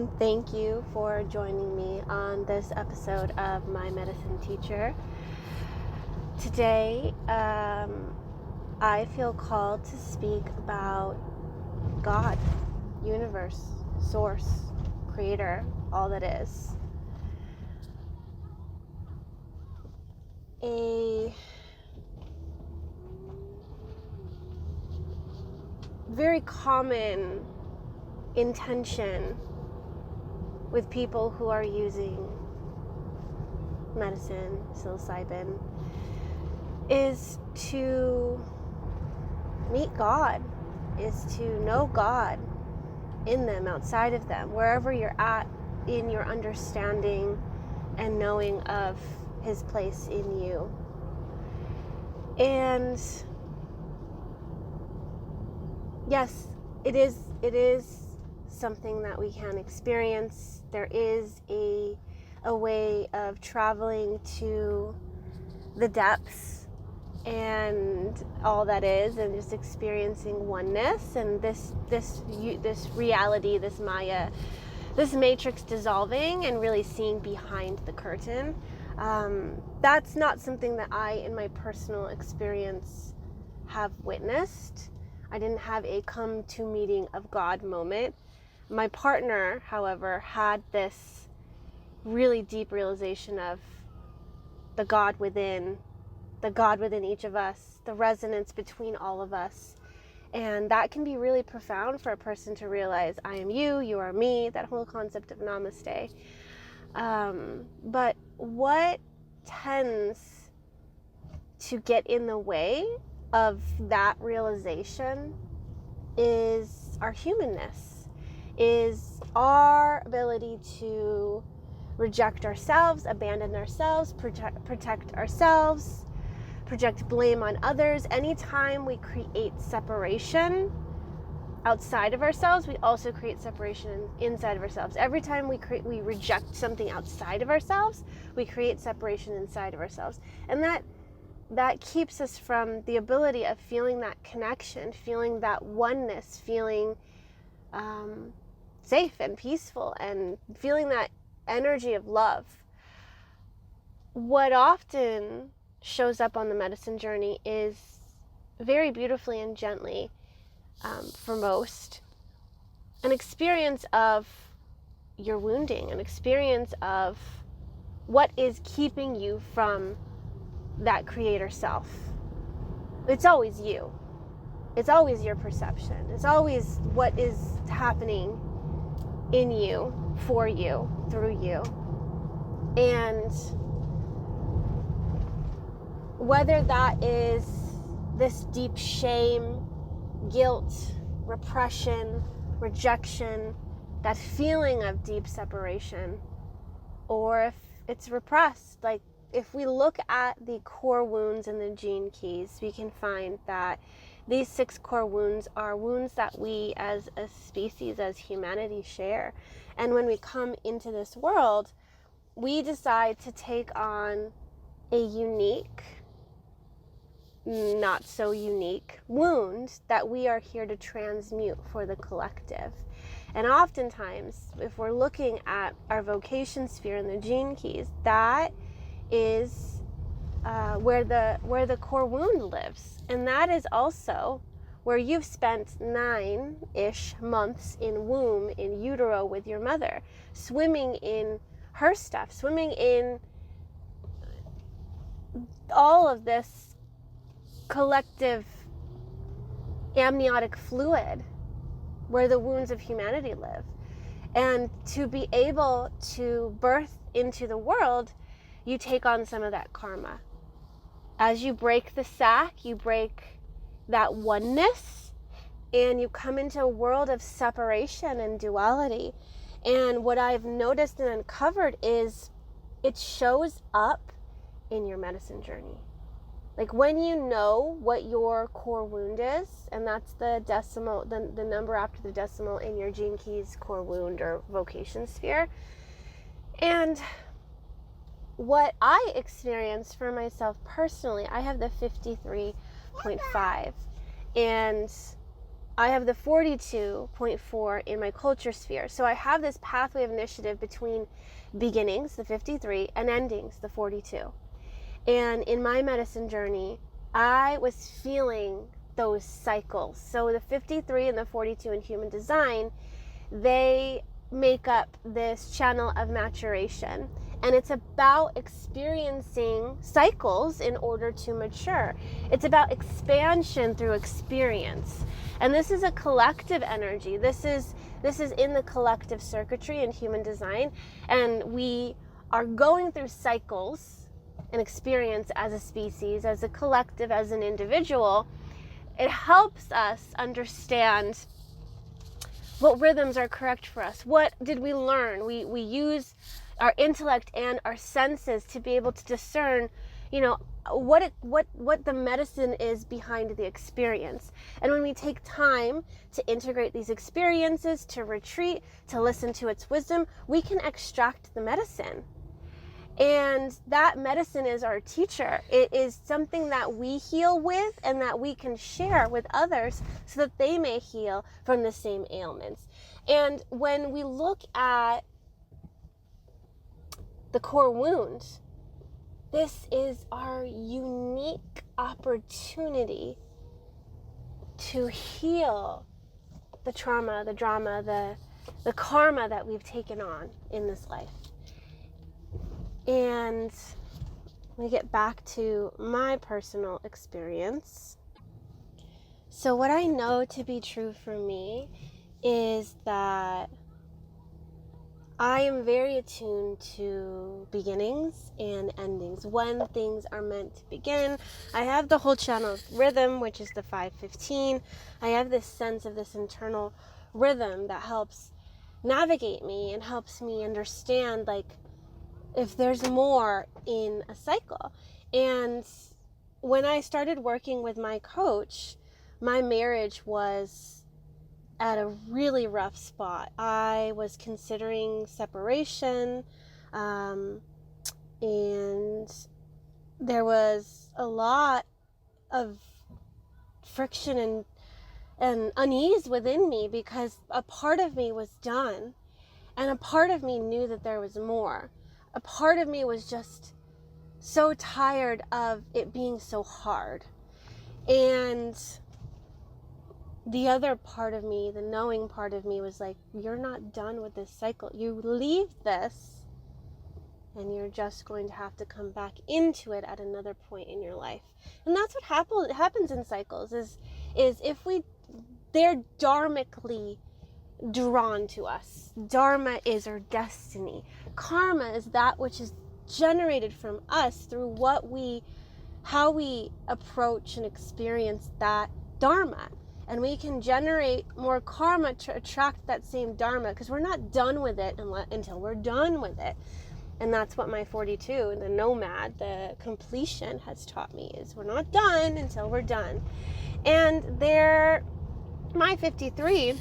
and thank you for joining me on this episode of My Medicine Teacher. Today, I feel called to speak about God, universe, source, creator, all that is. A very common intention with people who are using medicine, psilocybin, is to meet God, is to know God in them, outside of them, wherever you're at in your understanding and knowing of His place in you. And yes, it is something that we can experience. There is a way of traveling to the depths and all that is, and just experiencing oneness and this reality, this Maya, this matrix dissolving and really seeing behind the curtain. That's not something that I, in my personal experience, have witnessed. I didn't have a come to meeting of God moment. My partner, however, had this really deep realization of the God within each of us, the resonance between all of us. And that can be really profound for a person to realize, I am you, you are me, that whole concept of namaste. But what tends to get in the way of that realization is our humanness, is our ability to reject ourselves, abandon ourselves, protect ourselves, project blame on others. Anytime we create separation outside of ourselves, we also create separation inside of ourselves. Every time we reject something outside of ourselves, we create separation inside of ourselves. And that keeps us from the ability of feeling that connection, feeling that oneness, feeling safe and peaceful, and feeling that energy of love. What often shows up on the medicine journey is very beautifully and gently, for most, an experience of your wounding, an experience of what is keeping you from that creator self. It's always you. It's always your perception. It's always what is happening in you, for you, through you. And whether that is this deep shame, guilt, repression, rejection, that feeling of deep separation, or if it's repressed, like if we look at the core wounds in the gene keys, we can find that these 6 core wounds are wounds that we as a species, as humanity, share. And when we come into this world, we decide to take on a unique, not so unique wound that we are here to transmute for the collective. And oftentimes, if we're looking at our vocation sphere and the gene keys, that is where the core wound lives. And that is also where you've spent 9-ish months in womb, in utero with your mother, swimming in her stuff, swimming in all of this collective amniotic fluid where the wounds of humanity live. And to be able to birth into the world, you take on some of that karma. As you break the sack, you break that oneness, and you come into a world of separation and duality. And what I've noticed and uncovered is it shows up in your medicine journey. Like when you know what your core wound is, and that's the decimal, the number after the decimal in your gene keys core wound or vocation sphere. And what I experienced for myself personally, I have the 53.5. And I have the 42.4 in my culture sphere. So I have this pathway of initiative between beginnings, the 53, and endings, the 42. And in my medicine journey, I was feeling those cycles. So the 53 and the 42 in human design, they make up this channel of maturation. And it's about experiencing cycles in order to mature. It's about expansion through experience. And this is a collective energy. This is in the collective circuitry in human design. And we are going through cycles and experience as a species, as a collective, as an individual. It helps us understand what rhythms are correct for us. What did we learn? We use our intellect and our senses to be able to discern, what the medicine is behind the experience. And when we take time to integrate these experiences, to retreat, to listen to its wisdom, we can extract the medicine. And that medicine is our teacher. It is something that we heal with and that we can share with others so that they may heal from the same ailments. And when we look at the core wound, this is our unique opportunity to heal the trauma, the drama, the karma that we've taken on in this life. And we get back to my personal experience. So what I know to be true for me is that I am very attuned to beginnings and endings, when things are meant to begin. I have the whole channel of rhythm, which is the 515. I have this sense of this internal rhythm that helps navigate me and helps me understand, if there's more in a cycle. And when I started working with my coach, my marriage was at a really rough spot. I was considering separation, and there was a lot of friction and unease within me because a part of me was done and a part of me knew that there was more. A part of me was just so tired of it being so hard. And the other part of me, the knowing part of me, was like, you're not done with this cycle. You leave this and you're just going to have to come back into it at another point in your life. And that's what happens in cycles is if they're dharmically drawn to us. Dharma is our destiny. Karma is that which is generated from us through how we approach and experience that dharma. And we can generate more karma to attract that same dharma because we're not done with it until we're done with it. And that's what my 42, the nomad, the completion has taught me, is we're not done until we're done. And my 53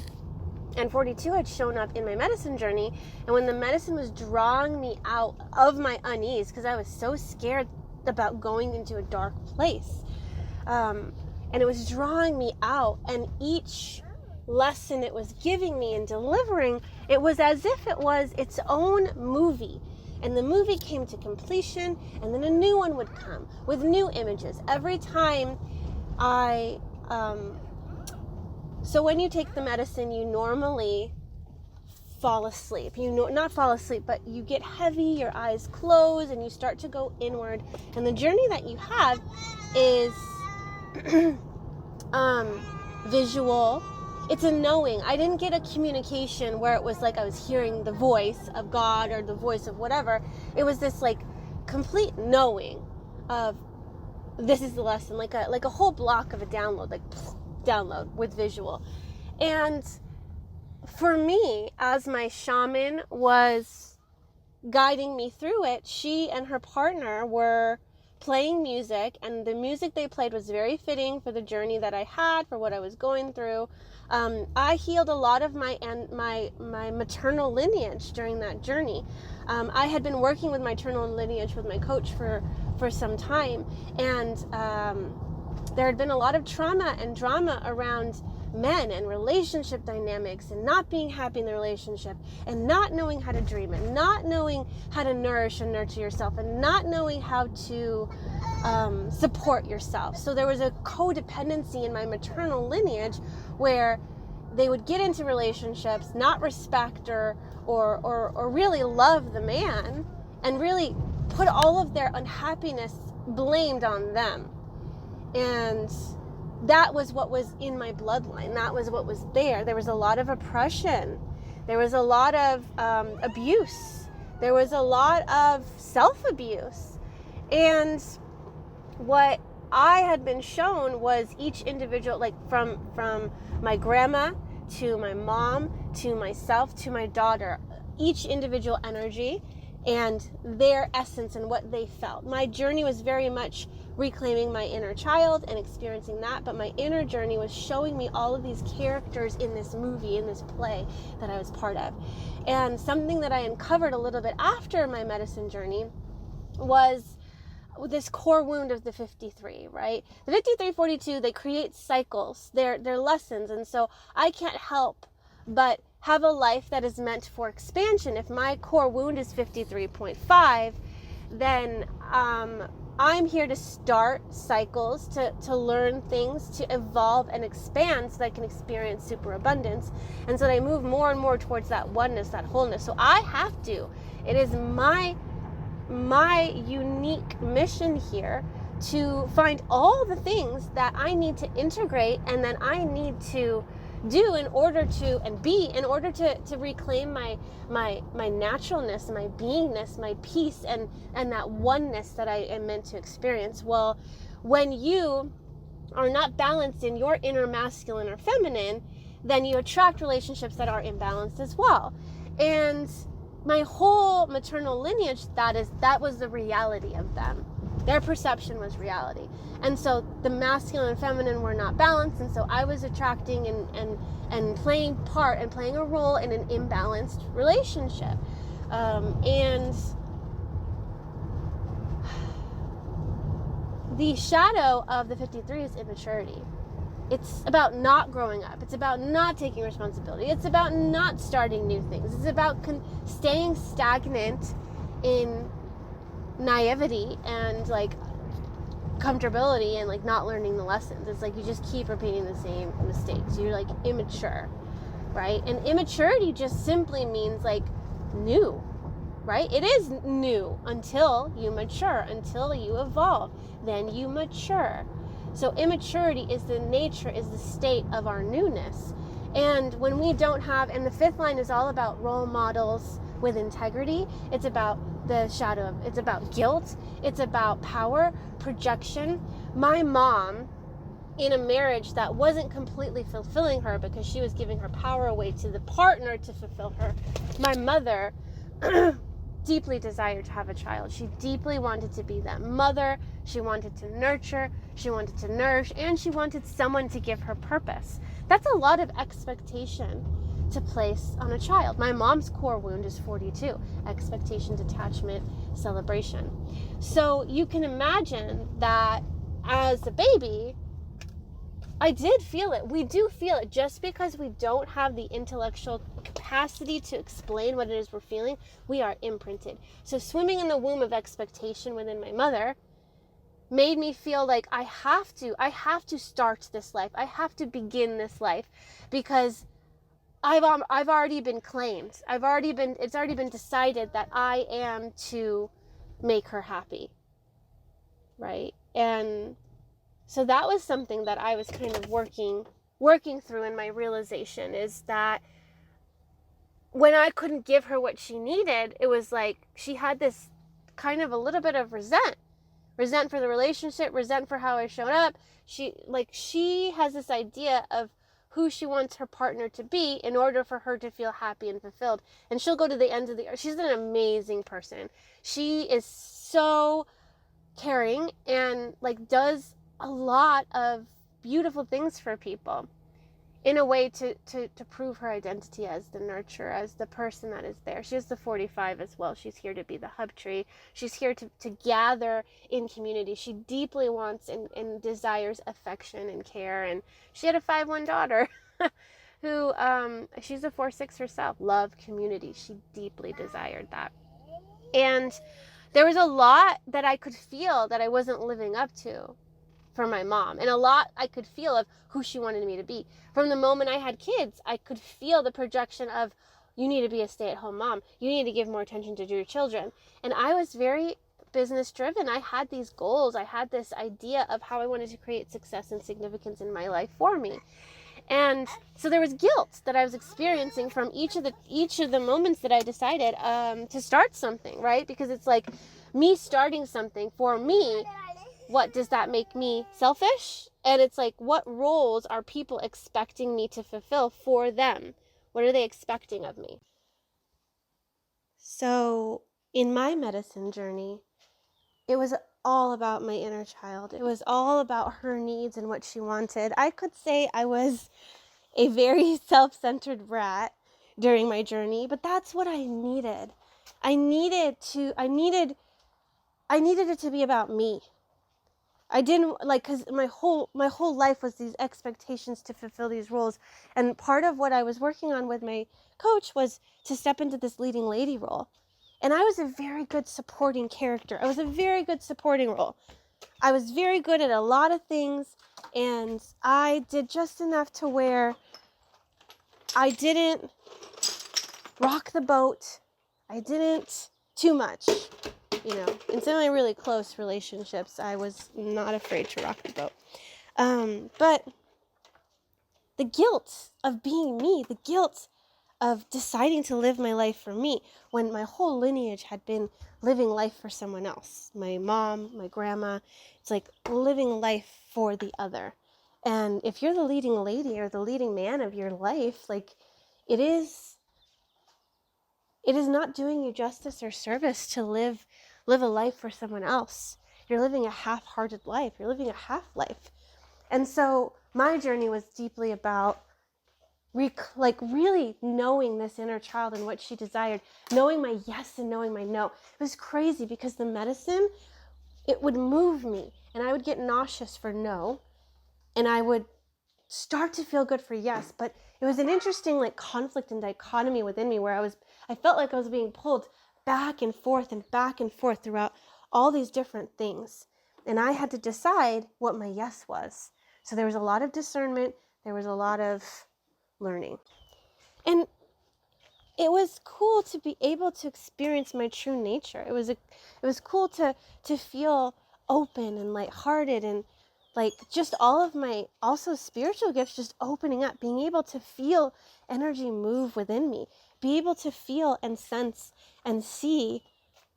and 42 had shown up in my medicine journey. And when the medicine was drawing me out of my unease, because I was so scared about going into a dark place, and it was drawing me out, and each lesson it was giving me and delivering, it was as if it was its own movie. And the movie came to completion, and then a new one would come with new images. Every time so when you take the medicine, you normally fall asleep. Not fall asleep, but you get heavy, your eyes close, and you start to go inward. And the journey that you have is visual. It's a knowing. I didn't get a communication where it was like I was hearing the voice of God or the voice of whatever. It was this complete knowing of this is the lesson, like a whole block of a download, download with visual. And for me, as my shaman was guiding me through it, she and her partner were playing music, and the music they played was very fitting for the journey that I had, for what I was going through. I healed a lot of my maternal lineage during that journey. I had been working with my maternal lineage with my coach for some time, and there had been a lot of trauma and drama around men and relationship dynamics and not being happy in the relationship and not knowing how to dream and not knowing how to nourish and nurture yourself and not knowing how to support yourself. So there was a codependency in my maternal lineage where they would get into relationships, not respect or really love the man, and really put all of their unhappiness blamed on them. And that was what was in my bloodline. That was what was there. There was a lot of oppression. There was a lot of abuse. There was a lot of self-abuse. And what I had been shown was each individual, like from my grandma to my mom to myself to my daughter, each individual energy and their essence and what they felt. My journey was very much reclaiming my inner child and experiencing that, but my inner journey was showing me all of these characters in this movie, in this play that I was part of. And something that I uncovered a little bit after my medicine journey was this core wound of the 53, right? The 53-42, they create cycles, they're lessons, and so I can't help but have a life that is meant for expansion. If my core wound is 53.5, then I'm here to start cycles, to learn things, to evolve and expand so that I can experience superabundance, and so that I move more and more towards that oneness, that wholeness. So I have to, it is my unique mission here to find all the things that I need to integrate and then I need to do in order to reclaim my naturalness, my beingness, my peace, and that oneness that I am meant to experience. Well, when you are not balanced in your inner masculine or feminine, then you attract relationships that are imbalanced as well. And my whole maternal lineage, that was the reality of them. Their perception was reality. And so the masculine and feminine were not balanced, and so I was attracting and playing part and playing a role in an imbalanced relationship. And the shadow of the 53 is immaturity. It's about not growing up. It's about not taking responsibility. It's about not starting new things. It's about staying stagnant in naivety and like comfortability and like not learning the lessons. It's like you just keep repeating the same mistakes. You're like immature, right? And immaturity just simply means like new, right? It is new until you mature, until you evolve. Then you mature. So immaturity is the state of our newness. And when we don't have, and the fifth line is all about role models with integrity. It's about the shadow, it's about guilt, it's about power, projection. My mom, in a marriage that wasn't completely fulfilling her because she was giving her power away to the partner to fulfill her, my mother deeply desired to have a child. She deeply wanted to be that mother. She wanted to nurture, she wanted to nourish, and she wanted someone to give her purpose. That's a lot of expectation to place on a child. My mom's core wound is 42, expectation, detachment, celebration. So you can imagine that as a baby, I did feel it. We do feel it. Just because we don't have the intellectual capacity to explain what it is we're feeling, we are imprinted. So swimming in the womb of expectation within my mother made me feel like I have to start this life. I have to begin this life because I've already been claimed. It's already been decided that I am to make her happy. Right? And so that was something that I was kind of working through in my realization, is that when I couldn't give her what she needed, it was like she had this kind of a little bit of resent for the relationship, resent for how I showed up. She has this idea of who she wants her partner to be in order for her to feel happy and fulfilled. And she'll go to the ends of the earth. She's an amazing person. She is so caring and like does a lot of beautiful things for people in a way to prove her identity as the nurturer, as the person that is there. She has the 45 as well. She's here to be the hub tree. She's here to gather in community. She deeply wants and desires affection and care. And she had a 5-1 daughter. who, she's a 4/6 herself, love community. She deeply desired that. And there was a lot that I could feel that I wasn't living up to for my mom, and a lot I could feel of who she wanted me to be. From the moment I had kids, I could feel the projection of, you need to be a stay-at-home mom. You need to give more attention to your children. And I was very business driven. I had these goals. I had this idea of how I wanted to create success and significance in my life for me. And so there was guilt that I was experiencing from each of the moments that I decided to start something, right? Because it's like me starting something for me. What does that make me selfish? And it's like, what roles are people expecting me to fulfill for them? What are they expecting of me? So in my medicine journey, it was all about my inner child. It was all about her needs and what she wanted. I could say I was a very self-centered brat during my journey, but that's what I needed. I needed it to be about me. I didn't because my whole life was these expectations to fulfill these roles. And part of what I was working on with my coach was to step into this leading lady role. And I was a very good supporting character. I was a very good supporting role. I was very good at a lot of things, and I did just enough to where I didn't rock the boat. I didn't too much. In some of my really close relationships, I was not afraid to rock the boat. But the guilt of being me, the guilt of deciding to live my life for me, when my whole lineage had been living life for someone else. My mom, my grandma, it's like living life for the other. And if you're the leading lady or the leading man of your life, it is not doing you justice or service to live a life for someone else. You're living a half-hearted life. You're living a half-life. And so my journey was deeply about really knowing this inner child and what she desired, knowing my yes and knowing my no. It was crazy because the medicine, it would move me, and I would get nauseous for no, and I would start to feel good for yes. But it was an interesting conflict and dichotomy within me where I felt like I was being pulled back and forth throughout all these different things. And I had to decide what my yes was. So there was a lot of discernment. There was a lot of learning. And it was cool to be able to experience my true nature. It was cool to feel open and lighthearted, and just all of my also spiritual gifts just opening up, being able to feel energy move within me, be able to feel and sense and see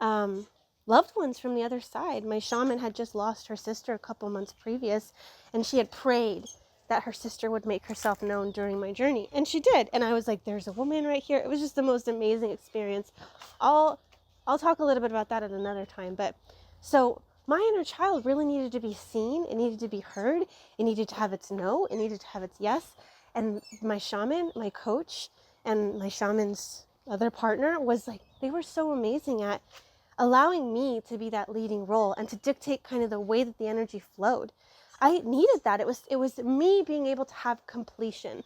loved ones from the other side. My shaman had just lost her sister a couple months previous, and she had prayed that her sister would make herself known during my journey. And she did. And I was like, there's a woman right here. It was just the most amazing experience. I'll talk a little bit about that at another time. But so my inner child really needed to be seen. It needed to be heard. It needed to have its no. It needed to have its yes. And my shaman, my coach, and my shaman's other partner they were so amazing at allowing me to be that leading role and to dictate kind of the way that the energy flowed. I needed that. It was me being able to have completion.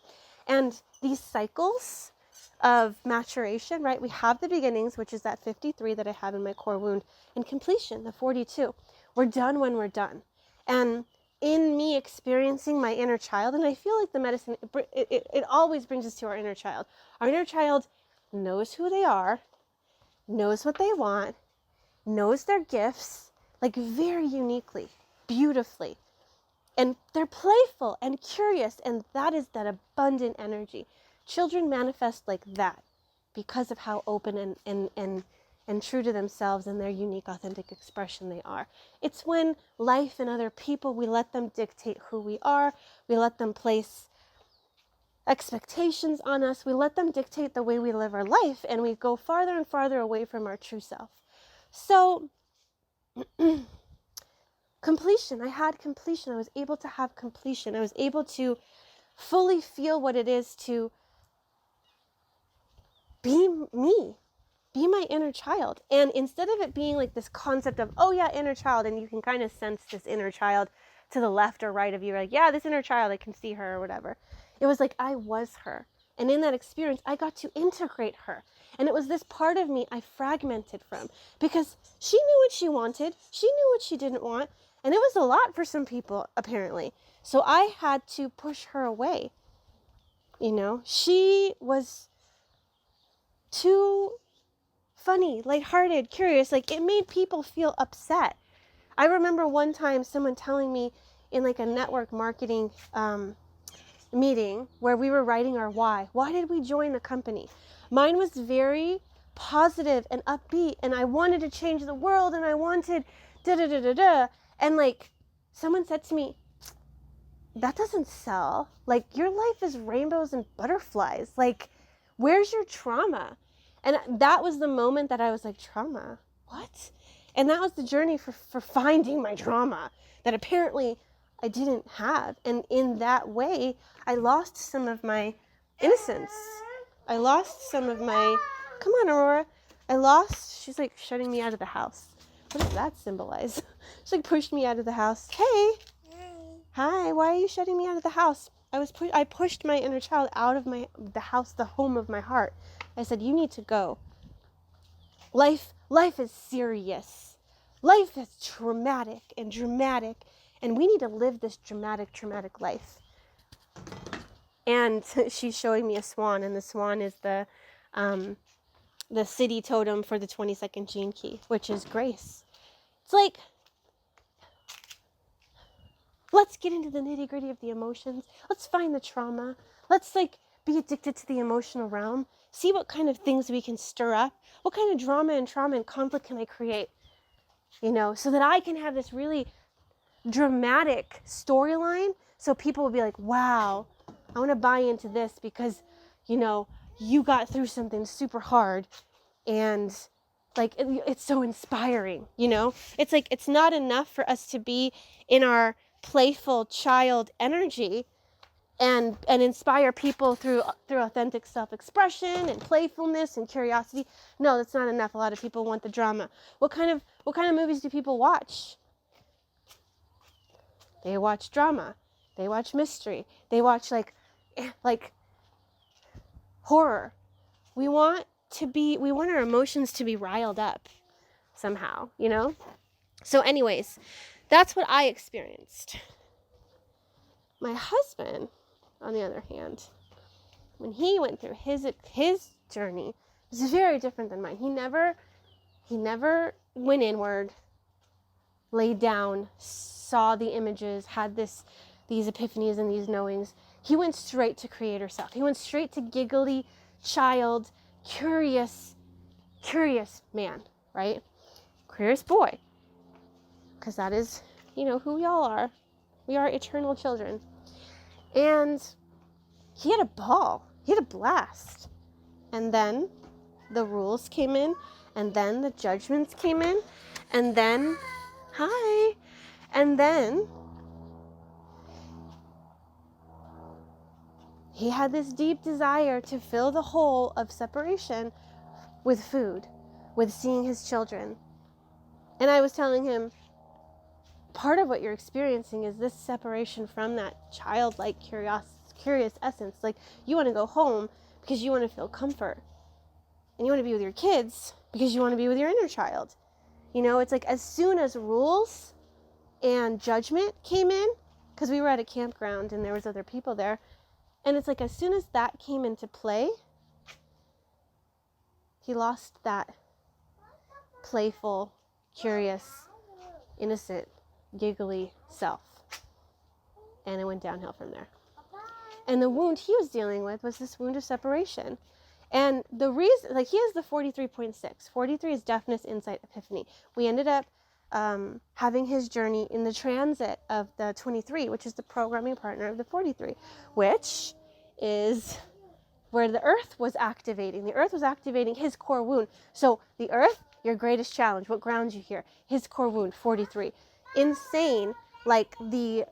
And these cycles of maturation, right? We have the beginnings, which is that 53 that I have in my core wound, and completion, the 42. We're done when we're done. And in me experiencing my inner child, and I feel like the medicine, it always brings us to our inner child. Our inner child knows who they are, knows what they want, knows their gifts, very uniquely, beautifully. And they're playful and curious, and that is that abundant energy. Children manifest like that because of how open and true to themselves and their unique, authentic expression they are. It's when life and other people, we let them dictate who we are. We let them place expectations on us. We let them dictate the way we live our life, and we go farther and farther away from our true self. So completion. I had completion. I was able to have completion. I was able to fully feel what it is to be me, be my inner child. And instead of it being this concept of, oh yeah, inner child, and you can kind of sense this inner child to the left or right of you, yeah, this inner child, I can see her or whatever. It was like I was her. And in that experience, I got to integrate her. And it was this part of me I fragmented from, because she knew what she wanted. She knew what she didn't want. And it was a lot for some people, apparently. So I had to push her away. She was too funny, lighthearted, curious. Like, it made people feel upset. I remember one time someone telling me in like a network marketing meeting where we were writing our why. Why did we join the company? Mine was very positive and upbeat, and I wanted to change the world, and I wanted da-da-da-da-da. And like, someone said to me, that doesn't sell. Like, your life is rainbows and butterflies. Like, where's your trauma? And that was the moment that I was like, trauma? What? And that was the journey for finding my trauma that apparently I didn't have. And in that way, I lost some of my innocence. I lost some of my, come on, Aurora. She's like shutting me out of the house. What does that symbolize? She like pushed me out of the house. Hey. Hi, why are you shutting me out of the house? I pushed my inner child out of the house, the home of my heart. I said, you need to go. Life is serious. Life is traumatic and dramatic, and we need to live this dramatic life. And she's showing me a swan, and the swan is the city totem for the 22nd gene key, which is grace. It's like, let's get into the nitty-gritty of the emotions. Let's find the trauma. Let's like be addicted to the emotional realm. See what kind of things we can stir up. What kind of drama and trauma and conflict can I create? So that I can have this really dramatic storyline, so people will be like, wow, I want to buy into this because, you got through something super hard, and like, it's so inspiring, It's like, it's not enough for us to be in our playful child energy and inspire people through authentic self-expression and playfulness and curiosity. No, that's not enough. A lot of people want the drama. What kind of movies do people watch? They watch drama. They watch mystery. They watch like horror. We want our emotions to be riled up somehow, So anyways, that's what I experienced. My husband, on the other hand, when he went through his journey, was very different than mine. He never went inward, laid down, saw the images, had these epiphanies and these knowings. He went straight to creator self. He went straight to giggly child, curious man, right? Curious boy. Because that is, who we all are. We are eternal children. And he had a ball. He had a blast. And then the rules came in, and then the judgments came in, and then, and then he had this deep desire to fill the hole of separation with food, with seeing his children. And I was telling him, part of what you're experiencing is this separation from that childlike curious essence. Like, you want to go home because you want to feel comfort, and you want to be with your kids because you want to be with your inner child. It's like, as soon as rules and judgment came in, because we were at a campground and there was other people there, and it's like, as soon as that came into play, he lost that playful, curious, innocent, giggly self. And it went downhill from there. And the wound he was dealing with was this wound of separation. And the reason, he has the 43.6. 43 is deafness, insight, epiphany. We ended up having his journey in the transit of the 23, which is the programming partner of the 43, which is where the earth was activating. The earth was activating his core wound. So the earth, your greatest challenge, what grounds you here? His core wound, 43. Insane, like the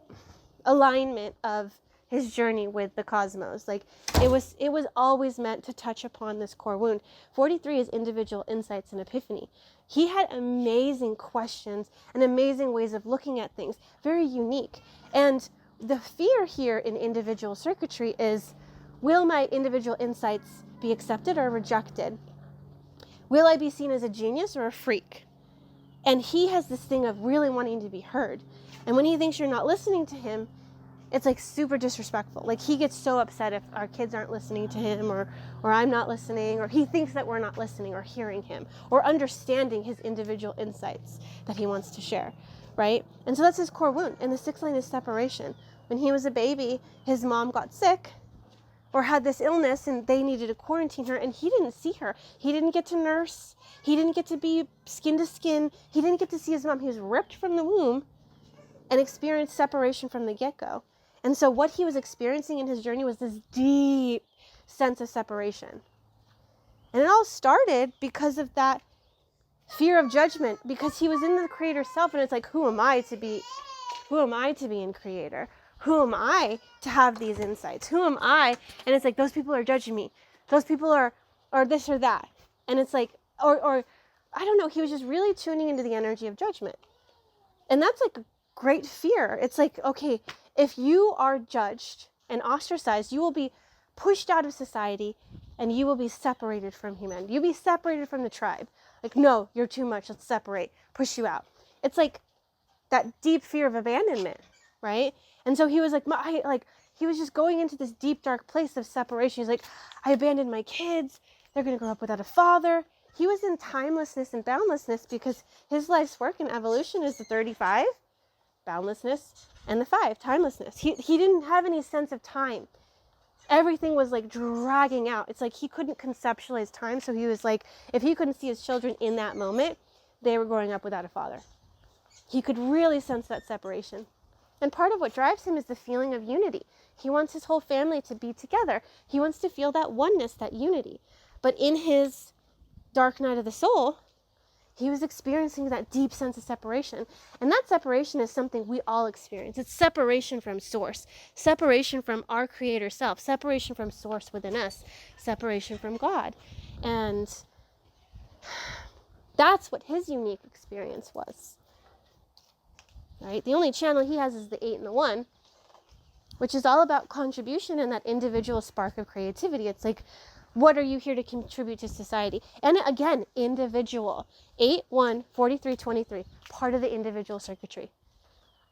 alignment of his journey with the cosmos. Like, it was always meant to touch upon this core wound. 43 is individual insights and epiphany. He had amazing questions and amazing ways of looking at things, very unique. And the fear here in individual circuitry is, will my individual insights be accepted or rejected? Will I be seen as a genius or a freak? And he has this thing of really wanting to be heard. And when he thinks you're not listening to him, it's like super disrespectful. Like he gets so upset if our kids aren't listening to him, or I'm not listening, or he thinks that we're not listening or hearing him or understanding his individual insights that he wants to share, right? And so that's his core wound. And the sixth line is separation. When he was a baby, his mom got sick or had this illness and they needed to quarantine her, and he didn't see her. He didn't get to nurse. He didn't get to be skin to skin. He didn't get to see his mom. He was ripped from the womb and experienced separation from the get-go. And so what he was experiencing in his journey was this deep sense of separation. And it all started because of that fear of judgment, because he was in the creator self, and it's like, who am I to be in creator? Who am I to have these insights? Who am I? And it's like, those people are judging me. Those people are this or that. And it's like, or I don't know, he was just really tuning into the energy of judgment. And that's like a great fear. It's like, okay, if you are judged and ostracized, you will be pushed out of society and you will be separated from humanity. You'll be separated from the tribe. Like, no, you're too much. Let's separate, push you out. It's like that deep fear of abandonment, right? And so he was like, he was just going into this deep, dark place of separation. He's like, I abandoned my kids. They're going to grow up without a father. He was in timelessness and boundlessness because his life's work in evolution is the 35, boundlessness, and the 5, timelessness. He didn't have any sense of time. Everything was like dragging out. It's like he couldn't conceptualize time. So he was like, if he couldn't see his children in that moment, they were growing up without a father. He could really sense that separation. And part of what drives him is the feeling of unity. He wants his whole family to be together. He wants to feel that oneness, that unity. But in his dark night of the soul, he was experiencing that deep sense of separation. And that separation is something we all experience. It's separation from source, separation from our creator self, separation from source within us, separation from God. And that's what his unique experience was. Right? The only channel he has is the 8 and the 1, which is all about contribution and that individual spark of creativity. It's like, what are you here to contribute to society? And again, individual. 8, 1, 43, 23, part of the individual circuitry.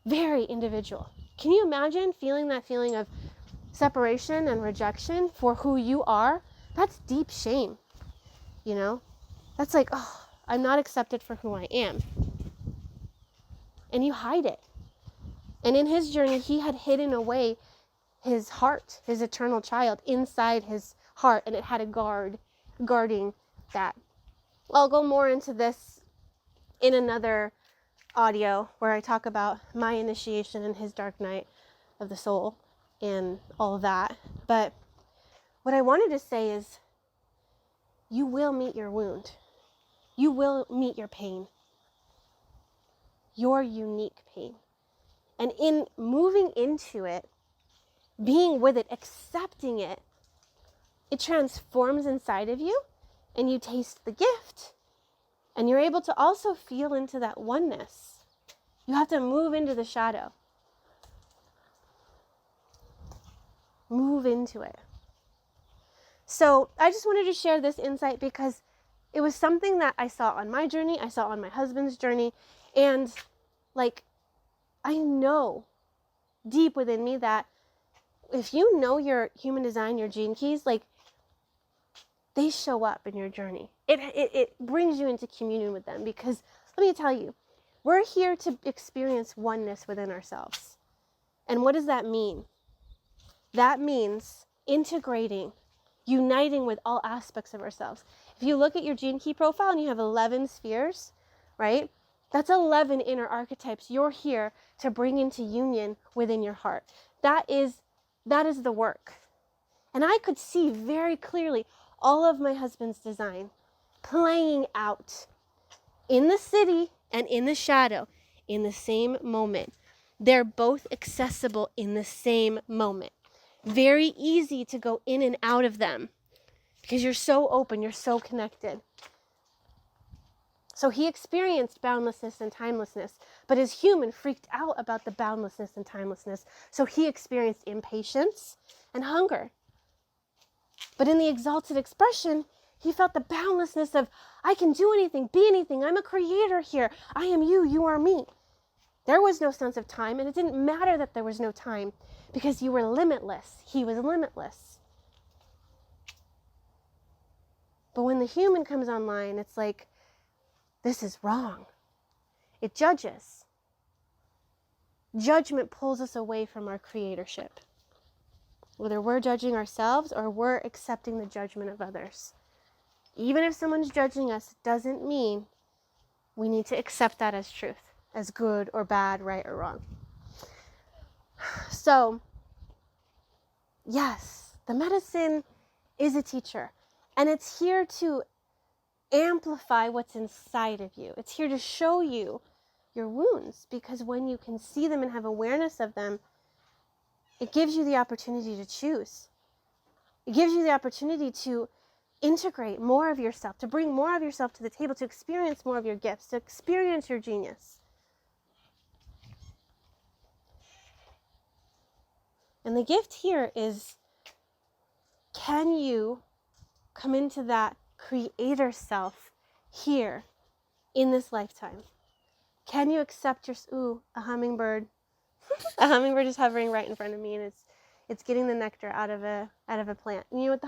Very individual. Can you imagine feeling that feeling of separation and rejection for who you are? That's deep shame. You know? That's like, oh, I'm not accepted for who I am. And you hide it. And in his journey, he had hidden away his heart, his eternal child, inside his heart, and it had a guarding that. I'll go more into this in another audio where I talk about my initiation and his dark night of the soul and all of that. But what I wanted to say is, you will meet your wound. You will meet your pain. Your unique pain. And in moving into it, being with it, accepting it, it transforms inside of you, and you taste the gift, and you're able to also feel into that oneness. You have to move into the shadow. Move into it. So I just wanted to share this insight because it was something that I saw on my journey, I saw on my husband's journey, and like, I know deep within me that if you know your human design, your gene keys, like, they show up in your journey. It brings you into communion with them, because let me tell you, we're here to experience oneness within ourselves. And what does that mean? That means integrating, uniting with all aspects of ourselves. If you look at your gene key profile and you have 11 spheres, right? That's 11 inner archetypes you're here to bring into union within your heart. That is the work. And I could see very clearly all of my husband's design playing out in the city and in the shadow in the same moment. They're both accessible in the same moment. Very easy to go in and out of them because you're so open, you're so connected. So he experienced boundlessness and timelessness, but his human freaked out about the boundlessness and timelessness. So he experienced impatience and hunger. But in the exalted expression, he felt the boundlessness of, I can do anything, be anything. I'm a creator here. I am you, you are me. There was no sense of time, and it didn't matter that there was no time because you were limitless. He was limitless. But when the human comes online, it's like, this is wrong. It judges. Judgment pulls us away from our creatorship. Whether we're judging ourselves or we're accepting the judgment of others. Even if someone's judging us, it doesn't mean we need to accept that as truth, as good or bad, right or wrong. So, yes, the medicine is a teacher, and it's here to amplify what's inside of you. It's here to show you your wounds, because when you can see them and have awareness of them, it gives you the opportunity to choose. It gives you the opportunity to integrate more of yourself, to bring more of yourself to the table, to experience more of your gifts, to experience your genius. And the gift here is, can you come into that creator self here in this lifetime? Can you accept a hummingbird. A hummingbird is hovering right in front of me, and it's getting the nectar out of a plant. And you know what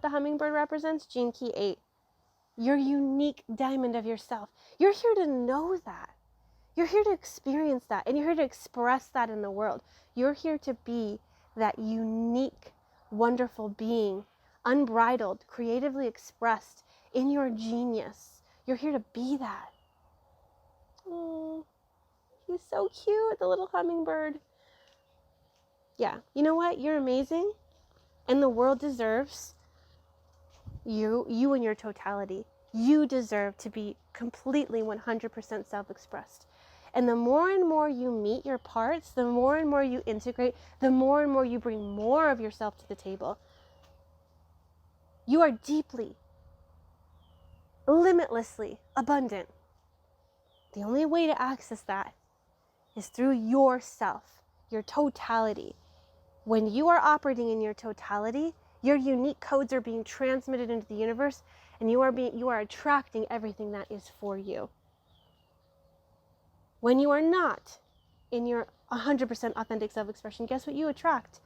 the hummingbird represents? Gene Key 8. Your unique diamond of yourself. You're here to know that. You're here to experience that, and you're here to express that in the world. You're here to be that unique, wonderful being, unbridled, creatively expressed in your genius. You're here to be that. Oh, he's so cute, the little hummingbird. Yeah, you know what? You're amazing, and the world deserves you in your totality. You deserve to be completely 100% self-expressed. And the more and more you meet your parts, the more and more you integrate, the more and more you bring more of yourself to the table. You are deeply, limitlessly abundant. The only way to access that is through yourself, your totality. When you are operating in your totality, your unique codes are being transmitted into the universe, and you are attracting everything that is for you. When you are not in your 100% authentic self-expression, guess what you attract?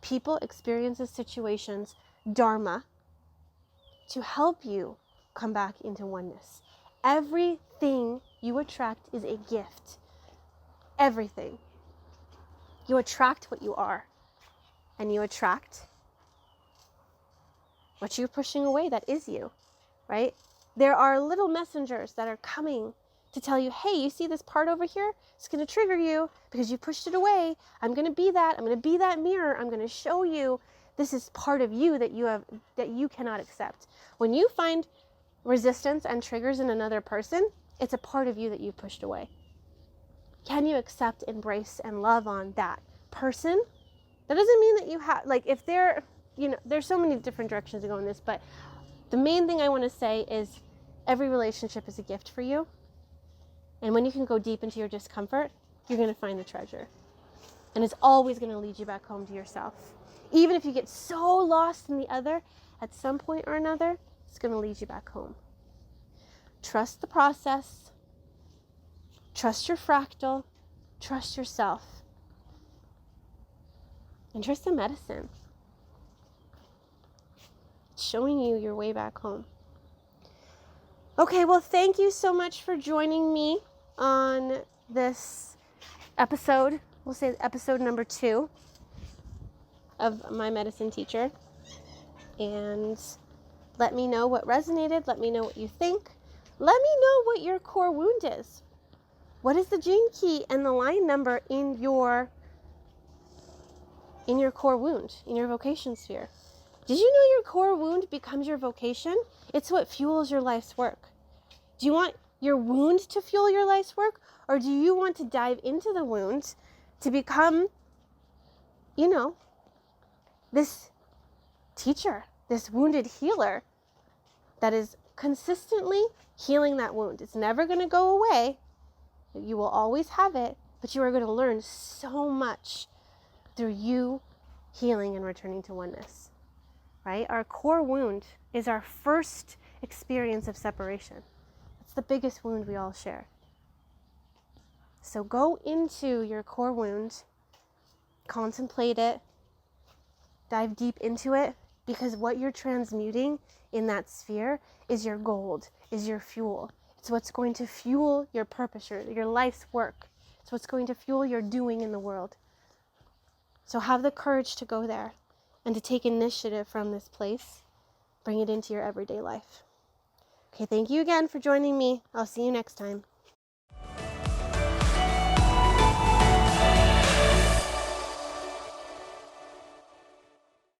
People, experiences, situations, dharma, to help you come back into oneness. Everything you attract is a gift. Everything. You attract what you are, and you attract what you're pushing away that is you, right? There are little messengers that are coming to tell you, hey, you see this part over here? It's going to trigger you because you pushed it away. I'm going to be that. I'm going to be that mirror. I'm going to show you this is part of you that you cannot accept. When you find resistance and triggers in another person, it's a part of you that you've pushed away. Can you accept, embrace, and love on that person? That doesn't mean that you have, like, if they're, there's so many different directions to go in this, but the main thing I want to say is every relationship is a gift for you. And when you can go deep into your discomfort, you're going to find the treasure. And it's always going to lead you back home to yourself. Even if you get so lost in the other, at some point or another, it's going to lead you back home. Trust the process. Trust your fractal. Trust yourself. And trust the medicine. It's showing you your way back home. Okay, well, thank you so much for joining me on this episode. We'll say episode number 2 of My Medicine Teacher. And let me know what resonated. Let me know what you think. Let me know what your core wound is. What is the gene key and the line number in your core wound, in your vocation sphere? Did you know your core wound becomes your vocation? It's what fuels your life's work. Do you want your wound to fuel your life's work? Or do you want to dive into the wound to become, this teacher, this wounded healer that is consistently healing that wound. It's never going to go away. You will always have it, but you are going to learn so much through you healing and returning to oneness, right? Our core wound is our first experience of separation. It's the biggest wound we all share. So go into your core wound, contemplate it, dive deep into it, because what you're transmuting in that sphere is your gold, is your fuel. It's what's going to fuel your purpose, your life's work. It's what's going to fuel your doing in the world. So have the courage to go there and to take initiative from this place. Bring it into your everyday life. Okay, thank you again for joining me. I'll see you next time.